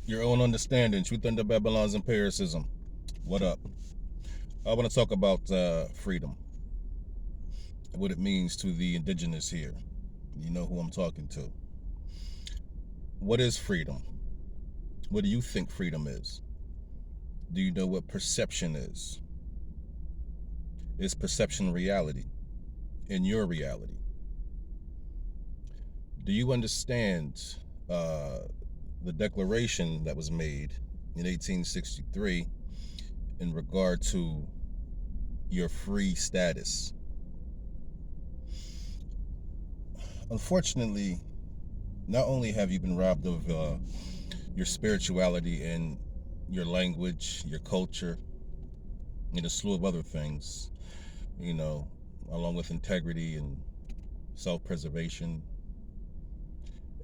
Your own understanding, truth under Babylon's empiricism. What up? I want to talk about freedom, what it means to the indigenous here. You know who I'm talking to. What is freedom? What do you think freedom is? Do you know what perception is? Is perception reality in your reality? Do you understand uh, the declaration that was made in 1863 in regard to your free status? Unfortunately, not only have you been robbed of your spirituality and your language, your culture, and a slew of other things, you know, along with integrity and self-preservation.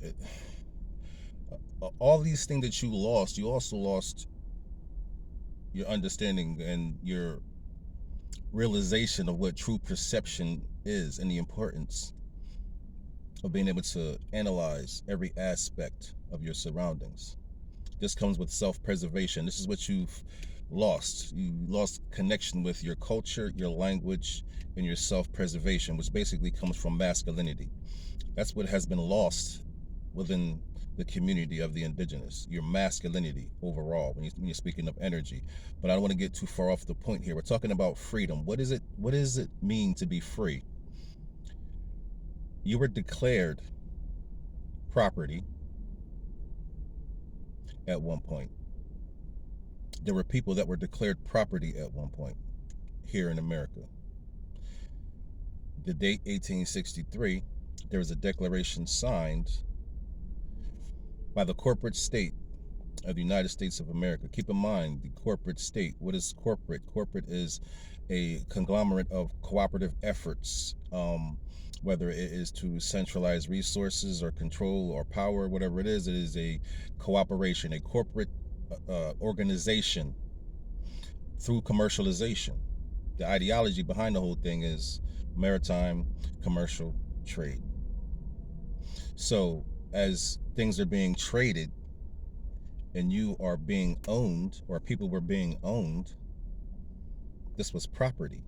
It, all these things that you lost, you also lost your understanding and your realization of what true perception is and the importance of being able to analyze every aspect of your surroundings. This comes with self-preservation. This is what you've lost. You lost connection with your culture, your language, and your self-preservation, which basically comes from masculinity. That's what has been lost within the community of the indigenous, your masculinity overall, when you're speaking of energy. But I don't want to get too far off the point here. We're talking about freedom. What does it mean to be free? You were declared property at one point. There were people that were declared property at one point here in America. The date 1863, there was a declaration signed by the corporate state of the United States of America. Keep in mind the corporate state. What is corporate? Corporate is a conglomerate of cooperative efforts, whether it is to centralize resources or control or power, whatever it is a cooperation, a corporate organization through commercialization. The ideology behind the whole thing is maritime commercial trade. So as things are being traded and you are being owned, or people were being owned, this was property.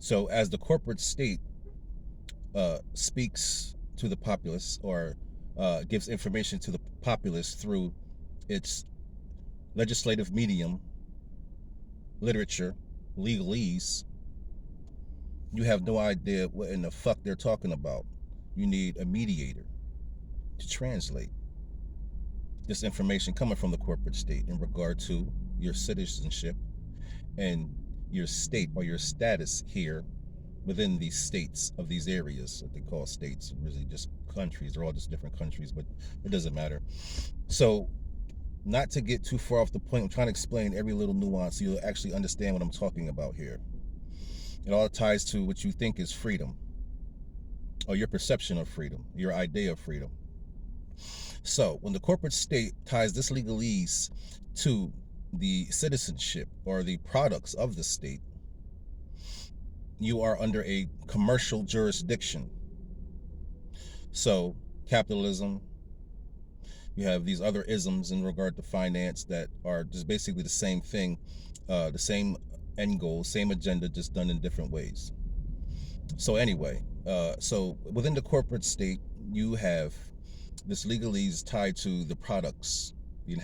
So as the corporate state speaks to the populace, or gives information to the populace through its legislative medium, literature, legalese, you have no idea what in the fuck they're talking about. You need a mediator to translate this information coming from the corporate state in regard to your citizenship and your state or your status here within these states of these areas that they call states, really just countries. They're all just different countries, but it doesn't matter. So, not to get too far off the point, I'm trying to explain every little nuance so you'll actually understand what I'm talking about here. It all ties to what you think is freedom, or your perception of freedom, your idea of freedom. So when the corporate state ties this legalese to the citizenship or the products of the state, you are under a commercial jurisdiction. So capitalism, you have these other isms in regard to finance that are just basically the same thing, the same end goal, same agenda, just done in different ways. So anyway, so within the corporate state, you have this legalese tied to the products, the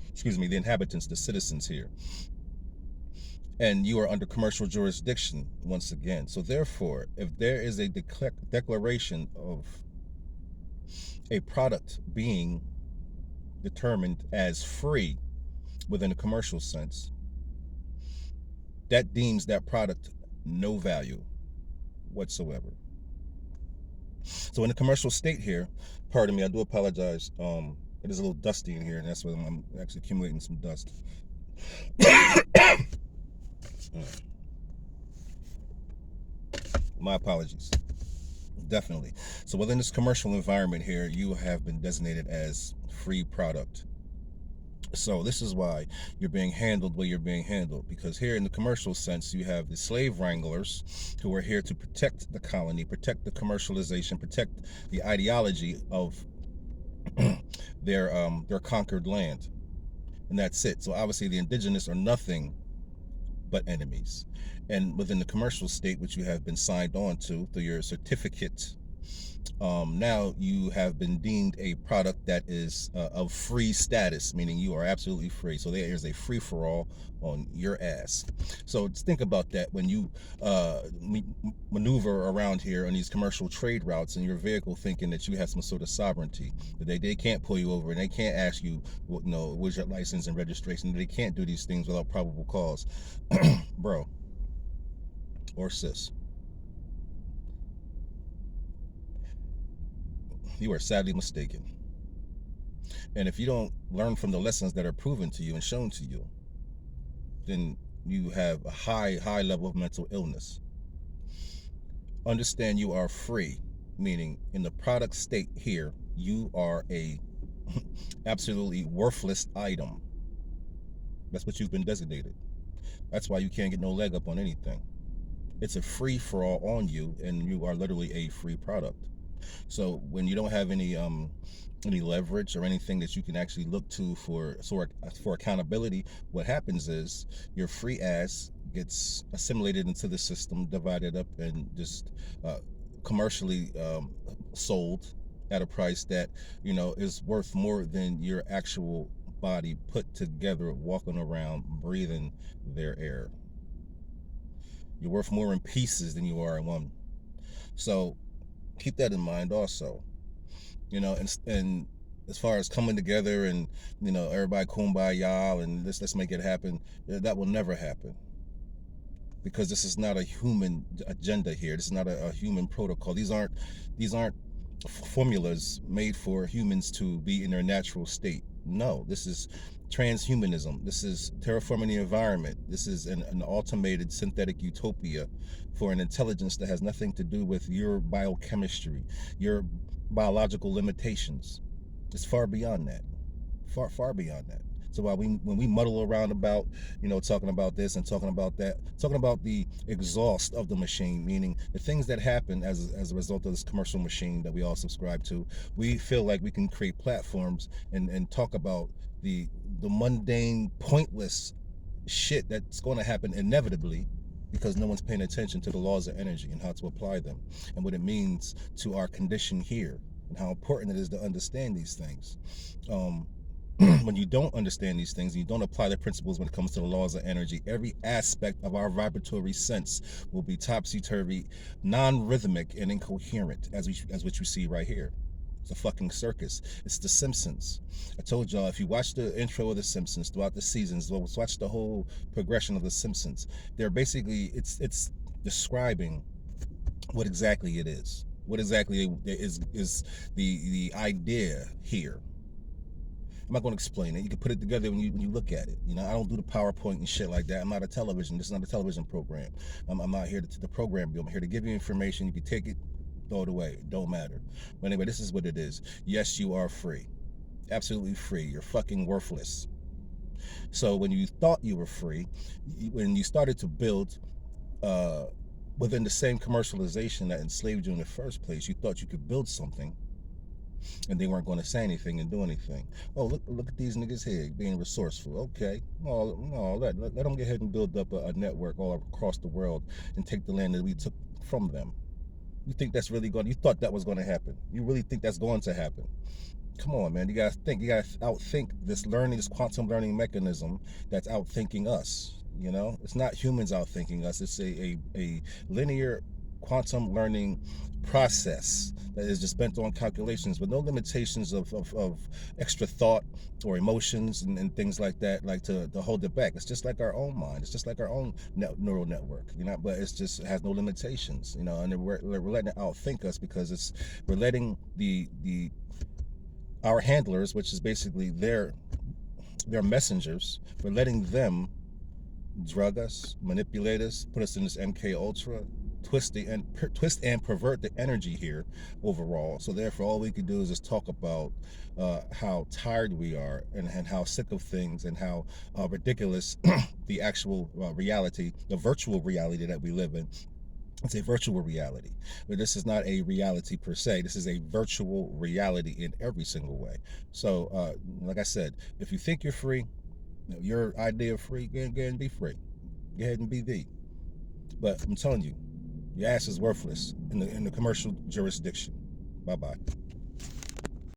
excuse me, the inhabitants, the citizens here. And you are under commercial jurisdiction once again. So therefore, if there is a declaration of a product being determined as free within a commercial sense, that deems that product no value whatsoever. So in the commercial state here, pardon me, I do apologize. It is a little dusty in here, and that's why I'm actually accumulating some dust. My apologies. Definitely. So within this commercial environment here, you have been designated as free product. So this is why you're being handled the way you're being handled, because here in the commercial sense, you have the slave wranglers who are here to protect the colony, protect the commercialization, protect the ideology of their conquered land, and that's it. So obviously the indigenous are nothing but enemies. And within the commercial state, which you have been signed on to through your certificate, now you have been deemed a product that is of free status, meaning you are absolutely free. So there is a free for all on your ass. So just think about that when you maneuver around here on these commercial trade routes in your vehicle, thinking that you have some sort of sovereignty. That they can't pull you over and they can't ask you, where's your license and registration. They can't do these things without probable cause, bro or sis. You are sadly mistaken. And if you don't learn from the lessons that are proven to you and shown to you, then you have a high level of mental illness. Understand you are free, meaning in the product state here, you are a absolutely worthless item. That's what you've been designated. That's why you can't get no leg up on anything. It's a free for all on you, and you are literally a free product. So when you don't have any leverage or anything that you can actually look to for accountability, what happens is your free ass gets assimilated into the system, divided up, and just commercially sold at a price that is worth more than your actual body put together, walking around breathing their air. You're worth more in pieces than you are in one. So keep that in mind also. And as far as coming together and everybody kumbaya and let's make it happen, that will never happen, because this is not a human agenda here. This is not a human protocol. These aren't formulas made for humans to be in their natural state. No, this is transhumanism. This is terraforming the environment. This is an automated synthetic utopia for an intelligence that has nothing to do with your biochemistry, your biological limitations. It's far beyond that. Far beyond that. So when we muddle around about, talking about this and talking about that, talking about the exhaust of the machine, meaning the things that happen as a result of this commercial machine that we all subscribe to, we feel like we can create platforms and talk about the mundane, pointless shit that's going to happen inevitably, because no one's paying attention to the laws of energy and how to apply them and what it means to our condition here and how important it is to understand these things. When you don't understand these things and you don't apply the principles when it comes to the laws of energy, every aspect of our vibratory sense will be topsy-turvy, non-rhythmic, and incoherent, as what you see right here. It's a fucking circus. It's The Simpsons. I told y'all, if you watch the intro of The Simpsons throughout the seasons, watch the whole progression of The Simpsons. They're basically, it's describing what exactly it is. What exactly is the idea here. I'm not going to explain it. You can put it together when you look at it. I don't do the PowerPoint and shit like that. I'm not a television. This is not a television program. I'm not here to program you. I'm here to give you information. You can take it, throw it away. It don't matter. But anyway, this is what it is. Yes, you are free. Absolutely free. You're fucking worthless. So when you thought you were free, when you started to build within the same commercialization that enslaved you in the first place, you thought you could build something and they weren't going to say anything and do anything. Oh, look at these niggas here being resourceful. Okay, no, let them get ahead and build up a network all across the world and take the land that we took from them. You think that's really going? You thought that was going to happen? You really think that's going to happen? Come on, man. You gotta think. You gotta outthink this quantum learning mechanism that's outthinking us. It's not humans outthinking us. It's a linear quantum learning process that is just bent on calculations with no limitations of extra thought or emotions and things like that, like to hold it back. It's just like our own mind. It's just like our own neural network, but it has no limitations, and we're letting it outthink us because we're letting our handlers, which is basically their messengers, we're letting them drug us, manipulate us, put us in this MK Ultra, twist and pervert the energy here overall. So therefore, all we can do is just talk about how tired we are and how sick of things and how ridiculous the actual reality, the virtual reality that we live in It's a virtual reality, but this is not a reality per se. This is a virtual reality in every single way. So, like I said, if you think you're free, your idea of free, go ahead and be free. Go ahead and be thee. But I'm telling you, your ass is worthless in the commercial jurisdiction. Bye bye.